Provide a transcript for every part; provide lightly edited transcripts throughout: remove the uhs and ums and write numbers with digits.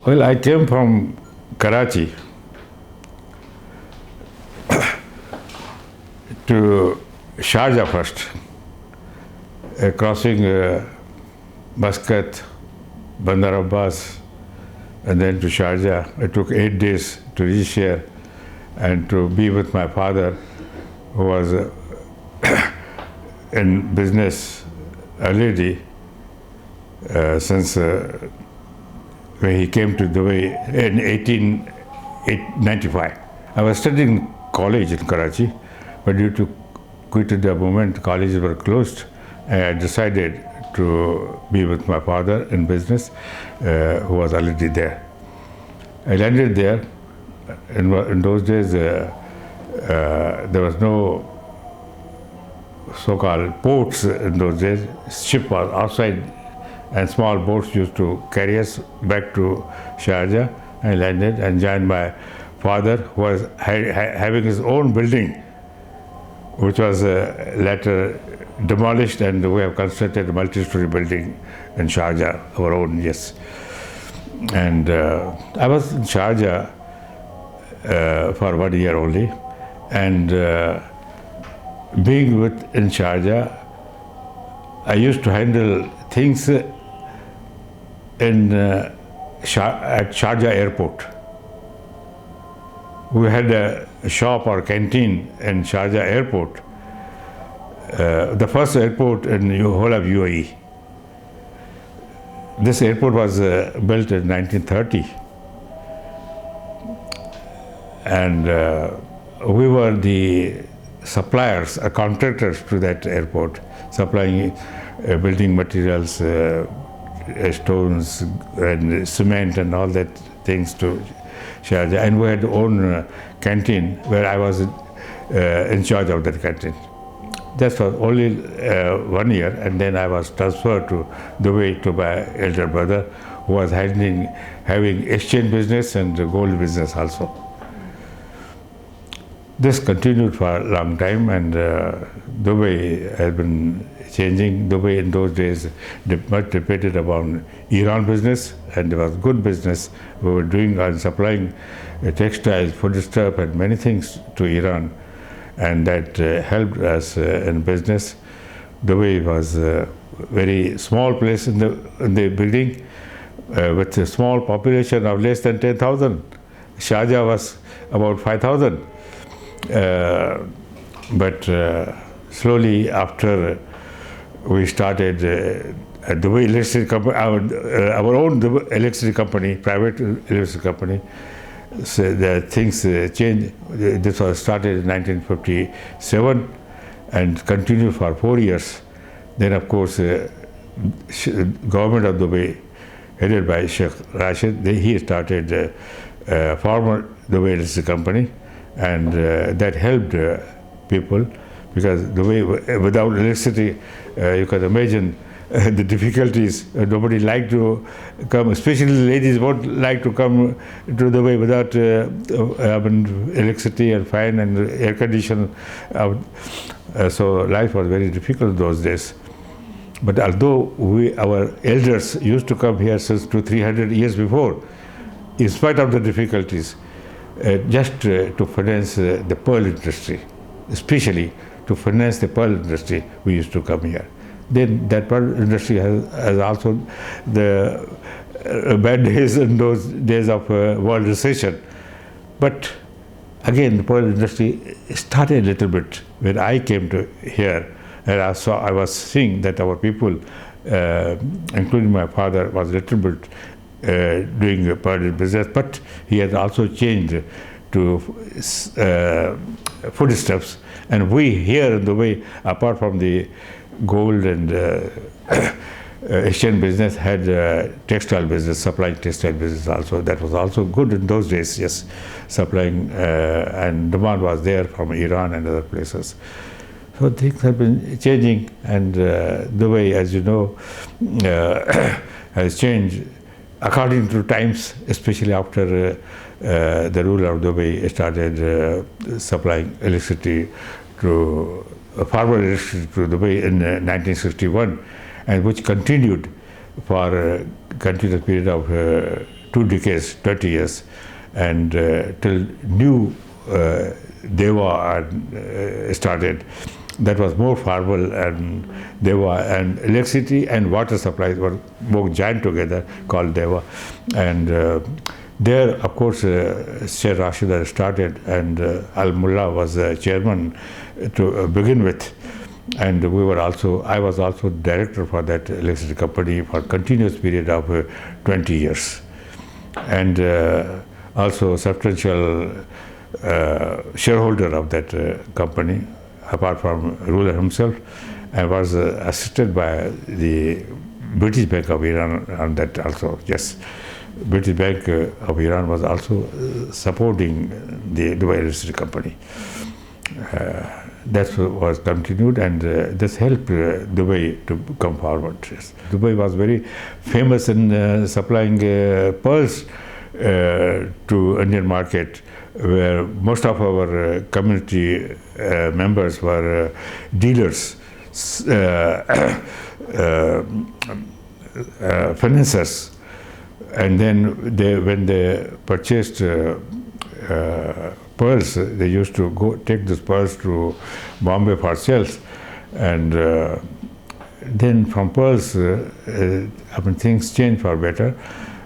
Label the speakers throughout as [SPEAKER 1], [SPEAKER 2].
[SPEAKER 1] Well, I came from Karachi to Sharjah first, crossing Muscat, Bandar Abbas, and then to Sharjah. It took 8 days to reach here and to be with my father, who was in business already since when he came to Dubai in 1895. I was studying college in Karachi, but due to quit the movement, colleges were closed. I decided to be with my father in business, who was already there. I landed there. In those days, there was no so-called ports in those days. Ship was outside, and small boats used to carry us back to Sharjah. I landed and joined my father, who was having his own building, which was later demolished, and we have constructed a multi-story building in Sharjah, our own, yes. And I was in Sharjah for 1 year only, and being in Sharjah, I used to handle things at Sharjah airport. We had a shop or canteen in Sharjah airport, the first airport in the whole of UAE. This airport was built in 1930, and we were the suppliers, contractors to that airport, supplying building materials, stones and cement and all that things to Sharjah. And we had our own canteen where I was in charge of that canteen. That was only 1 year, and then I was transferred to Dubai to my elder brother, who was having exchange business and gold business also. This continued for a long time, and Dubai has been changing. Dubai in those days much depended upon Iran business, and there was good business. We were doing and supplying textiles, foodstuff, and many things to Iran, and that helped us in business. Dubai was a very small place in the beginning, with a small population of less than 10,000. Sharjah was about 5,000. But slowly after we started Dubai electricity company, our own electricity company, private electricity company, so the things changed. This was started in 1957 and continued for 4 years. Then, of course, government of Dubai, headed by Sheikh Rashid, he started former Dubai electricity company, and that helped people, because Dubai, without electricity, you can imagine the difficulties. Nobody liked to come, especially ladies won't like to come to Dubai without electricity and fan and air condition. So life was very difficult those days. But although our elders used to come here since 200-300 years before, in spite of the difficulties, just to finance the pearl industry, especially to finance the pearl industry, we used to come here. Then that pearl industry has also the bad days in those days of world recession. But again, the pearl industry started a little bit when I came to here, and I was seeing that our people, including my father, was a little bit doing pearl business, but he has also changed to foodstuffs. And we here in Dubai, apart from the gold and exchange business, had textile business, supplying textile business also. That was also good in those days, yes, supplying, and demand was there from Iran and other places. So things have been changing, and Dubai, as you know, has changed according to times, especially after the ruler of Dubai started supplying electricity to forward electricity to Dubai in 1961, and which continued for a continuous period of 2 decades, 30 years, and till new Deva started. That was more formal, and Deva and electricity and water supplies were more joined together, called Deva. And there, of course, Sheikh Rashid started, and Al Mullah was chairman to begin with. And I was also director for that electricity company for a continuous period of 20 years. And also substantial shareholder of that company, apart from ruler himself. I was assisted by the British Bank of Iran on that also, yes. British Bank of Iran was also supporting the Dubai Electricity Company. That was continued, and this helped Dubai to come forward. Yes. Dubai was very famous in supplying pearls to Indian market, where most of our community members were dealers, financiers, and then when they purchased pearls, they used to take these pearls to Bombay for sales, and then from pearls, things changed for better,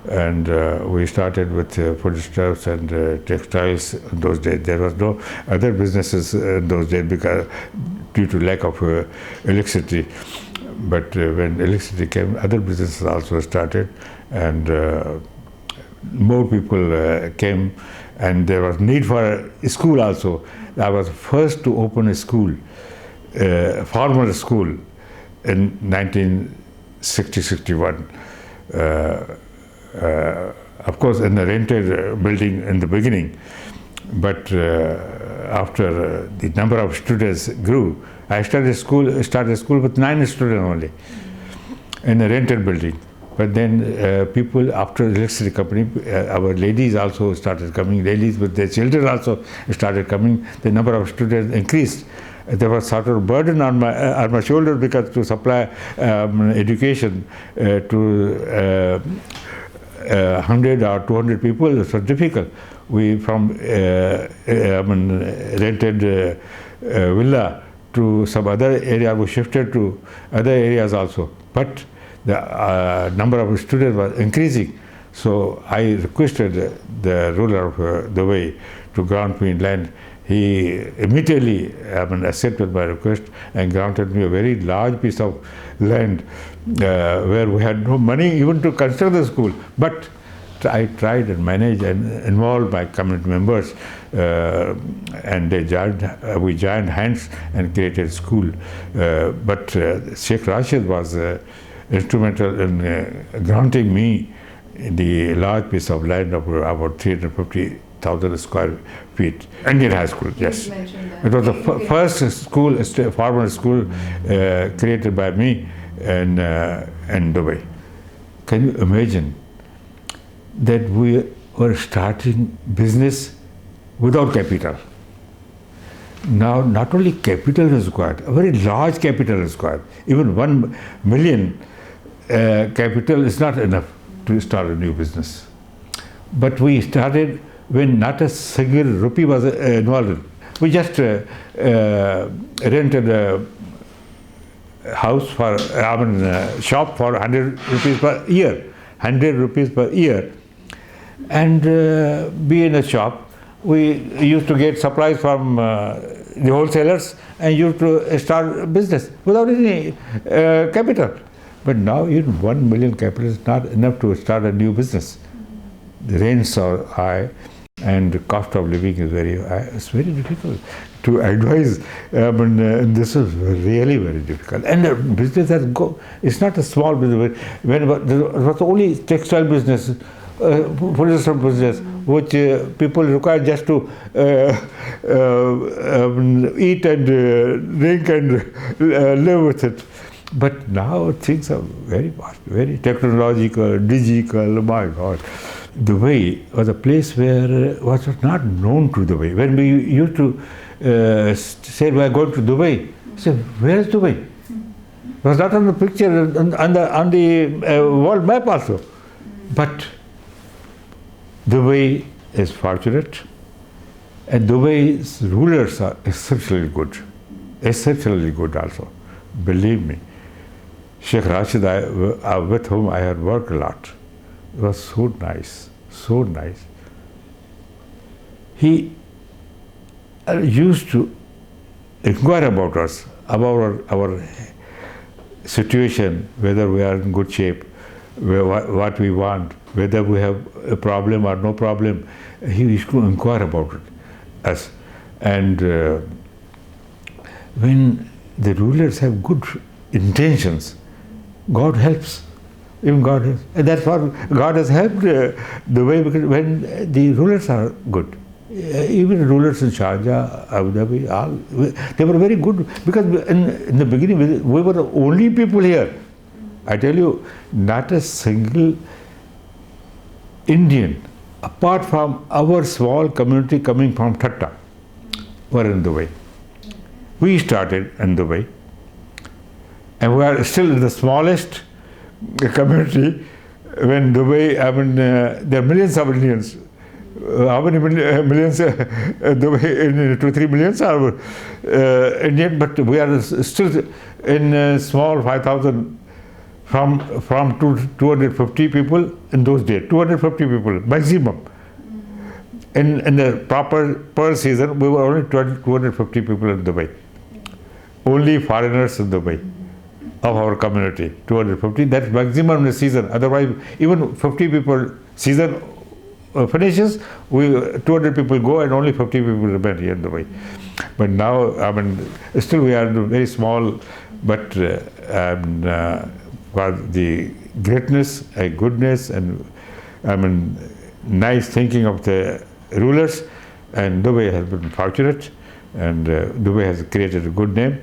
[SPEAKER 1] and we started with foodstuffs and textiles. In those days, there was no other businesses in those days because due to lack of electricity. But when electricity came, other businesses also started, and more people came, and there was need for a school also. I was first to open a school, formal school, in 1960-61. Of course, in a rented building in the beginning, but after the number of students grew, I started school with 9 students only in a rented building. But then people, after the electricity company, our ladies also started coming, ladies with their children also started coming. The number of students increased. There was sort of burden on my shoulders, because to supply education to 100 or 200 people, it was difficult. We from rented villa to some other area, we shifted to other areas also. But the number of students was increasing. So I requested the ruler of Dubai to grant me land. He immediately accepted my request and granted me a very large piece of land where we had no money even to construct the school. But I tried and managed and involved my community members, and we joined hands and created a school. But Sheikh Rashid was instrumental in granting me the large piece of land of about 350,000 square feet. Indian high school, yes. It was the first school, formal school created by me in Dubai. Can you imagine that we were starting business without capital? Now, not only capital is required, a very large capital is required. Even 1 million capital is not enough to start a new business. But we started when not a single rupee was involved. We just rented a house for, shop for 100 rupees per year. 100 rupees per year. And be in a shop. We used to get supplies from the wholesalers and used to start business without any capital. But now even 1 million capital is not enough to start a new business. The rents are high and the cost of living is very high. It's very difficult to advise. This is really very difficult. And the business has it's not a small business. When it was only textile business, polyester business, which people require just to eat and drink and live with it. But now things are very fast, very technological, digital. My God, Dubai was a place where was not known to Dubai. When we used to say we are going to Dubai, say where is Dubai? It was not on the picture on the world map also. But Dubai is fortunate, and Dubai's rulers are exceptionally good also. Believe me. Sheikh Rashid, with whom I had worked a lot, was so nice, so nice. He used to inquire about us, about our situation, whether we are in good shape, what we want, whether we have a problem or no problem. He used to inquire about us. And when the rulers have good intentions, God helps. Even God helps. And that's what God has helped the way, because when the rulers are good, even rulers in Sharjah, Abu Dhabi, all, they were very good, because in the beginning we were the only people here. I tell you, not a single Indian, apart from our small community coming from Thatta, were in Dubai. We started in Dubai, and we are still the smallest community. When Dubai, I mean, there are millions of Indians. How many millions? Dubai, 2-3 millions are Indian, but we are still in small 5,000 from 250 people in those days. 250 people maximum. In the proper Pearl season, we were only 250 people in Dubai. Only foreigners in Dubai of our community, 250. That's maximum in the season. Otherwise, even 50 people season finishes, 200 people go and only 50 people remain here in Dubai. But now, I mean, still we are very small, but for the greatness and goodness and, I mean, nice thinking of the rulers, and Dubai has been fortunate, and Dubai has created a good name.